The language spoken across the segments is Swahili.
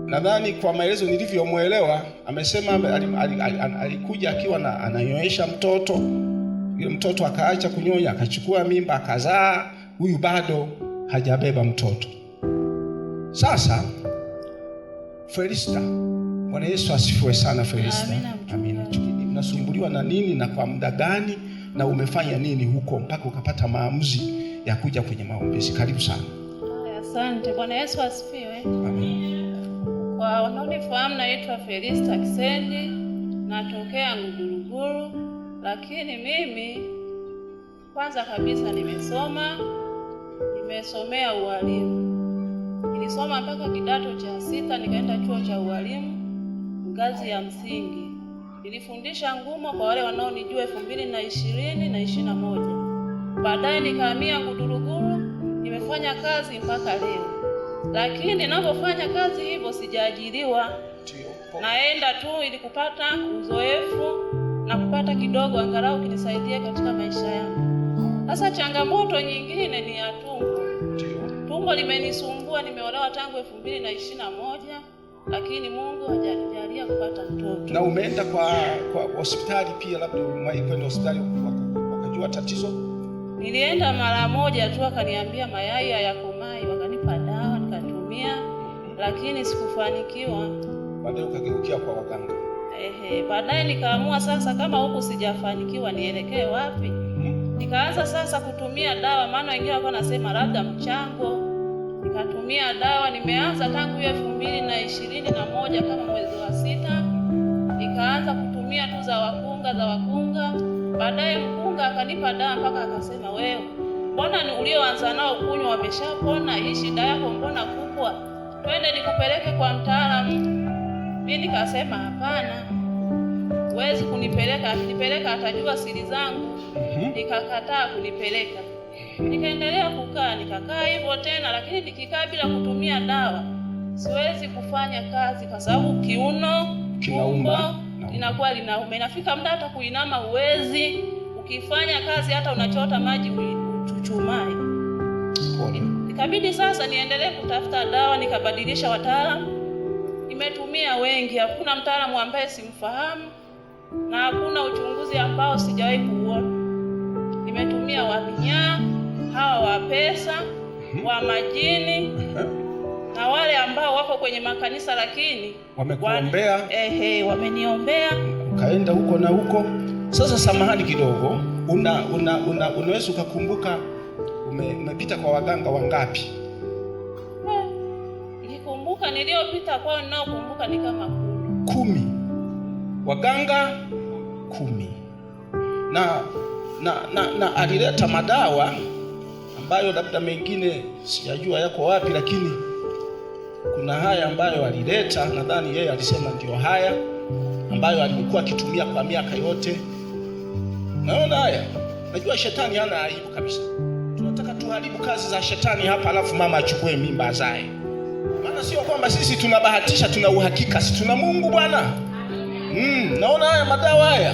Nadhani kwa maelezo nilivyomuelewa, amesema alikuja akiwa ananyoesha mtoto. Yule mtoto akaacha kunyonya, akachukua mimba, akazaa. Huyu bado hajabeba mtoto. Sasa Felista, Bwana Yesu asifiwe sana. Felista, amina. Unasumbuliwa na nini na kwa muda gani, na umefanya nini huko mpaka ukapata maamuzi ya kuja kwenye maombezi? Karibu sana. Asante. Bwana Yesu asifiwe. Amina. Kwa wanaonifahamu, naitwa Felista Kisendi, natokea Nguruguru, lakini mimi kwanza kabisa nimesomea ualimu. Nilisoma mpaka kidato cha 6, nikaenda chuo cha ualimu ngazi ya msingi. Nilifundisha ngumo kwa wale wanaonijua 2020 na 21. Baadaye nikahamia Nguruguru, nimefanya kazi mpaka leo. Lakini ninapofanya kazi hivyo sijaajiriwa. Naenda tu ili kupata uzoefu na kupata kidogo angalau kinisaidia katika maisha yangu. Sasa changamoto nyingine ni ya tumbo. Tumbo limenisumbua, nimeolewa tangu 2021, lakini Mungu hajanijalia kupata mtoto. Na umeenda kwa hospitali pia, labda umewahi kwenda hospitali wakajua tatizo? Nilienda mara moja tu, akaniambia mayai hayakomai, wakanipa dawa nikatumia, lakini sikufanikiwa. Baadaye ukageukia kwa waganga. Baadaye nikaamua sasa, kama huku sijafanikiwa nielekee wapi? Nikaanza sasa kutumia dawa, maana wengine walikuwa nasema labda mchango. Nikatumia dawa, nimeanza tangu 2021 kama mwezi wa 6. Nikaanza kutumia tu za wakunga. Baadaye mkunga akanipa dawa mpaka akasema, wewe mbona ulioanza nao kunywa wameshapona, hii shida yako mbona kubwa? Twende nikupeleke kwa mtaalamu. Mimi nikasema hapana, huwezi kunipeleka, akinipeleka atajua siri zangu. Nikakataa kunipeleka. Nikaendelea nikakaa hivyo tena, lakini nikikaa bila kutumia dawa siwezi kufanya kazi kwa sababu kiuno kinauma, inakuwa linauma. Inafika muda hata kuinama huwezi. Ukifanya kazi hata unachota maji uchuchumae. Ikabidi sasa niendelee kutafuta dawa, nikabadilisha wataalamu. Nimetumia wengi, hakuna mtaalamu ambaye simfahamu na hakuna uchunguzi ambao sijawahi kuuona. Nimetumia wa minyaa, hawa wa pesa, wa majini, na wale ambao wako kwenye makanisa lakini wamekuombea. Wameniombea. Ukaenda huko na huko. Sasa samahani kidogo, unaweza ukakumbuka umepita kwa waganga wangapi? Nikikumbuka niliopita kwao, ninaokumbuka ni kama 10. Waganga 10. Na alileta madawa ambayo labda mengine sijajua yako wapi, lakini kuna haya ambayo alileta, nadhani yeye alisema ndio haya ambayo alikuwa akitumia kwa miaka yote. Naona haya, najua shetani hana aibu kabisa. Tunataka tuharibu kazi za shetani hapa, alafu mama achukue mimba azae. Maana sio kwamba sisi tunabahatisha, tuna uhakika, si tuna Mungu Bwana. Naona haya madawa haya.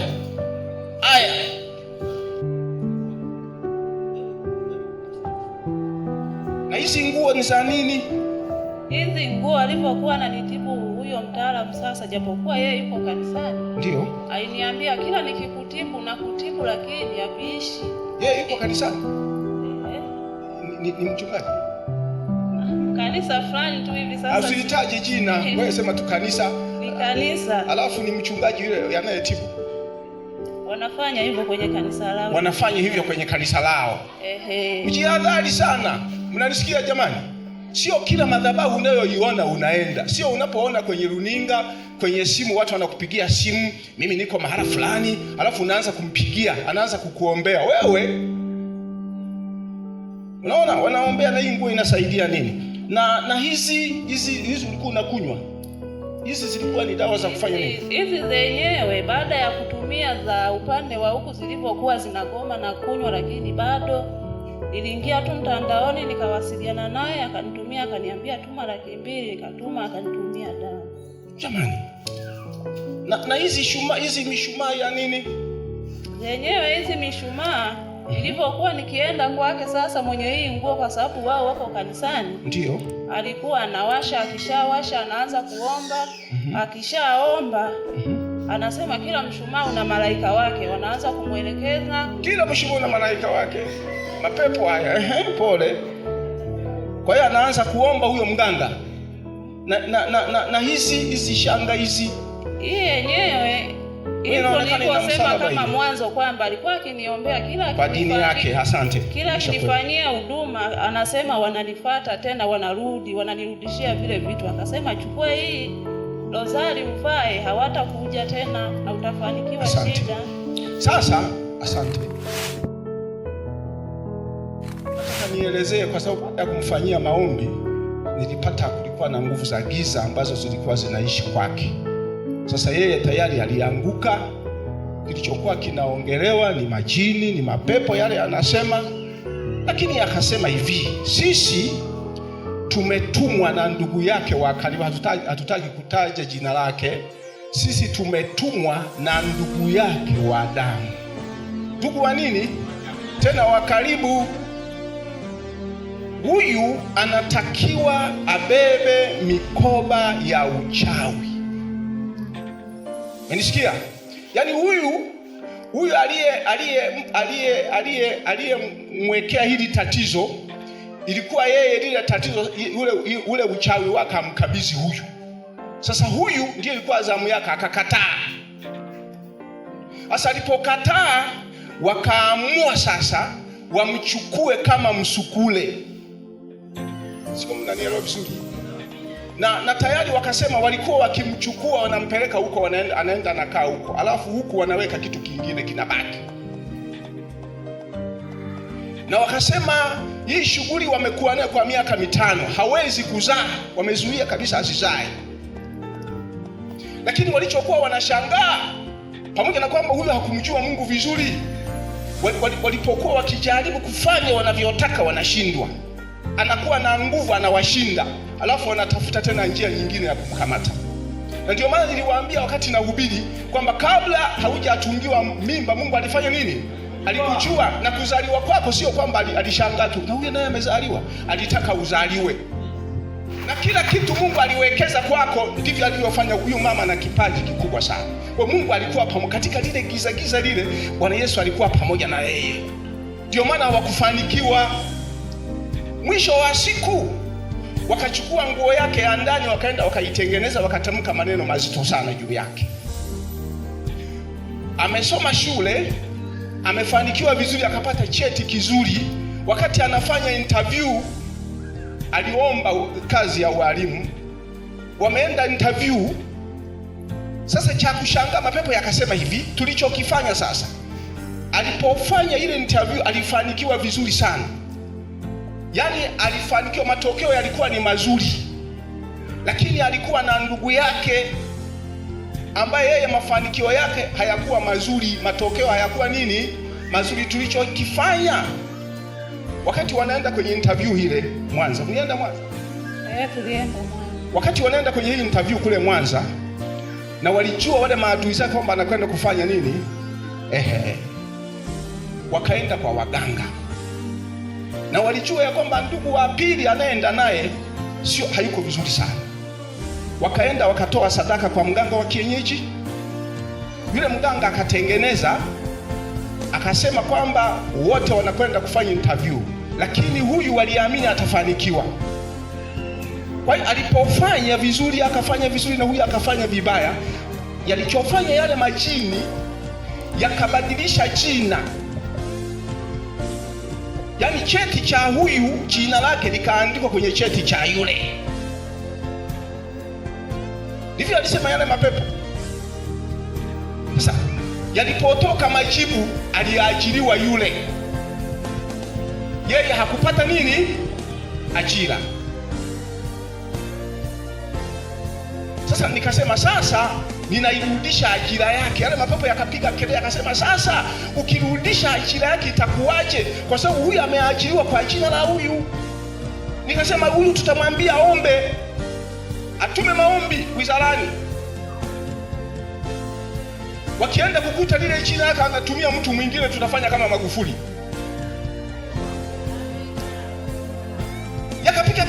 Na hizi nguo ni za nini? Hizi nguo alipokuwa ananitibu huyo mtaalamu, sasa japokuwa yeye yuko kanisani, ndio aliniambia kila nikikutibu na kutibu lakini haviishi. Yeye yuko kanisani? Ni mchungaji kanisa fulani tu hivi sasa. Usitaje jina, wewe sema tu kanisa. Ni kanisa. Alafu ni mchungaji yule anayetibu. Wanafanya hivyo kwenye kanisa lao. Mjihadhari sana. Mnanisikia jamani? Sio kila madhabahu unayoiona unaenda. Sio unapoona kwenye runinga, kwenye simu watu wanakupigia simu, mimi niko mahala fulani, alafu unaanza kumpigia, anaanza kukuombea. Wewe unaona wanaombea, na hii nguo inasaidia nini? Na hizi ulikuwa unakunywa. Hizi zilikuwa ni dawa za kufanya nini? Hizi zenyewe baada ya kutumia za upande wa huku zilipokuwa zinagoma na kunywa, lakini bado niliingia tu mtandaoni nikawasiliana naye, akanitumia, akaniambia tuma 200,000, nikatuma, akanitumia dawa. Jamani. Na hizi mishumaa ya nini? Zenyewe hizi mishumaa Nilipokuwa nikienda kwake sasa, mwenye hii nguo, kwa sababu wao wako kanisani, ndio alikuwa anawasha, akishawasha anaanza kuomba. Akishaomba anasema kila mshumaa una malaika wake, wanaanza kumwelekeza. Kila mshumaa una malaika wake, mapepo haya. Pole. Kwa hiyo anaanza kuomba huyo mganga na hizi shanga hizi, hii yenyewe niliposema kama mwanzo kwamba alikuwa akiniombea kila kwa dini yake. Asante. Kila kinifanyia huduma anasema wananifuata tena, wananirudishia vile vitu. Akasema chukua hii rozari uvae, hawatakuja tena na utafanikiwa. Shida sasa. Asante. Nataka nielezee, kwa sababu baada ya kumfanyia maombi nilipata kulikuwa na nguvu za giza ambazo zilikuwa zinaishi kwake. Sasa yeye tayari alianguka. Kilichokuwa kinaongelewa ni majini, ni mapepo yale anasema. Lakini akasema hivi, sisi tumetumwa na ndugu yake wa karibu, hatutaki kutaja jina lake. Sisi tumetumwa na ndugu yake wa damu. Ndugu wa nini? Tena wa karibu. Huyu anatakiwa abebe mikoba ya uchawi. Unisikia? Yaani huyu aliyemwekea hili tatizo, ilikuwa yeye lile tatizo, ule uchawi wake amkabidhi huyu. Sasa huyu ndiye ilikuwa zamu yake, akakataa. Sasa alipokataa, wakaamua sasa wamchukue kama msukule. Siko mnanielewa vizuri? Na tayari wakasema walikuwa wakimchukua wanampeleka huko, anaenda anakaa huko, alafu huku wanaweka kitu kingine kinabaki. Na wakasema hii shughuli wamekuwa nayo kwa miaka 5, hawezi kuzaa, wamezuia kabisa asizae. Lakini walichokuwa wanashangaa, pamoja na kwamba huyu hakumjua Mungu vizuri, walipokuwa wakijaribu kufanya wanavyotaka wanashindwa. Anakuwa na nguvu, anawashinda, alafu wanatafuta tena njia nyingine ya kumkamata. Na ndio maana niliwaambia wakati nahubiri kwamba kabla haujatungiwa mimba, Mungu alifanya nini? Alikujua. Na kuzaliwa kwako sio kwamba alishangaa tu na huyu naye amezaliwa, alitaka uzaliwe. Na kila kitu Mungu aliwekeza kwako, ndivyo alivyofanya huyu mama na kipaji kikubwa sana. Kwa Mungu alikuwa pamoja katika lile giza lile, Bwana Yesu alikuwa pamoja na yeye. Ndio maana hawakufanikiwa. Mwisho wa siku wakachukua nguo yake ya ndani, wakaenda wakaitengeneza, wakatamka maneno mazito sana juu yake. Amesoma shule, amefanikiwa vizuri, akapata cheti kizuri. Wakati anafanya interview, aliomba kazi ya walimu, wameenda interview. Sasa cha kushangaa, mapepo yakasema hivi, tulichokifanya sasa, alipofanya ile interview alifanikiwa vizuri sana. Yaani alifanikiwa, matokeo yalikuwa ni mazuri. Lakini alikuwa na ndugu yake ambaye yeye mafanikio yake hayakuwa mazuri, matokeo hayakuwa nini? Mazuri. Tulichokifanya wakati wanaenda kwenye interview ile Mwanza, mlienda Mwanza? Tulienda Mwanza. Wakati wanaenda kwenye hii interview kule Mwanza, na walijua wale maadui zake kwamba anakwenda kufanya nini? Wakaenda kwa waganga. Na walijua ya kwamba ndugu wa pili anaenda naye hayuko vizuri sana. Wakaenda wakatoa sadaka kwa mganga wa kienyeji. Yule mganga akatengeneza, akasema kwamba wote wanakwenda kufanya interview, lakini huyu waliamini atafanikiwa. Kwa hiyo alipofanya vizuri akafanya vizuri, na huyu akafanya vibaya. Yalichofanya yale majini yakabadilisha jina. Yaani cheti cha huyu jina lake likaandikwa kwenye cheti cha yule. Ndivyo alisema yale mapepo. Sasa yalipotoka majibu, aliajiriwa yule. Yeye hakupata nini? Ajira. Sasa nikasema sasa ninairudisha ajira yake. Yale mapepo yakapiga kelele, akasema sasa ukirudisha ajira yake itakuwaje? Kwa sababu huyu ameajiriwa kwa jina la huyu. Nikasema huyu tutamwambia ombe, atume maombi wizarani. Wakienda kukuta lile jina lake anatumia mtu mwingine, tutafanya kama Magufuli.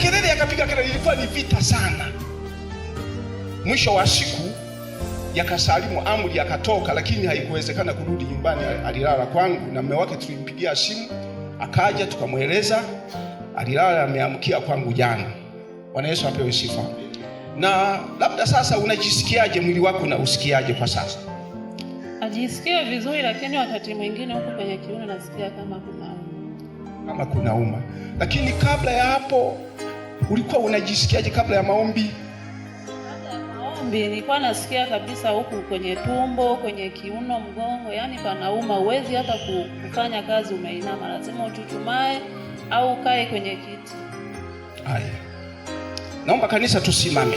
kelele, yakapiga kelele, ilikuwa ni vita sana. Mwisho wa siku yakasalimu amri, yakatoka, lakini haikuwezekana kurudi nyumbani. Alilala kwangu na mume wake, tulimpigia simu akaja, tukamweleza. Alilala, ameamkia kwangu jana. Bwana Yesu apewe sifa. Na labda sasa unajisikiaje? Mwili wako na usikiaje kwa sasa? Najisikia vizuri, lakini wakati mwingine huko kwenye kiuno nasikia kama kunauma. Lakini kabla ya hapo ulikuwa unajisikiaje kabla ya maombi? Nilikuwa nasikia kabisa huku kwenye tumbo, kwenye kiuno, mgongo, yani panauma. Uwezi hata kufanya kazi umeinama, lazima uchuchumae au ukae kwenye kiti. Haya, naomba kanisa tusimame.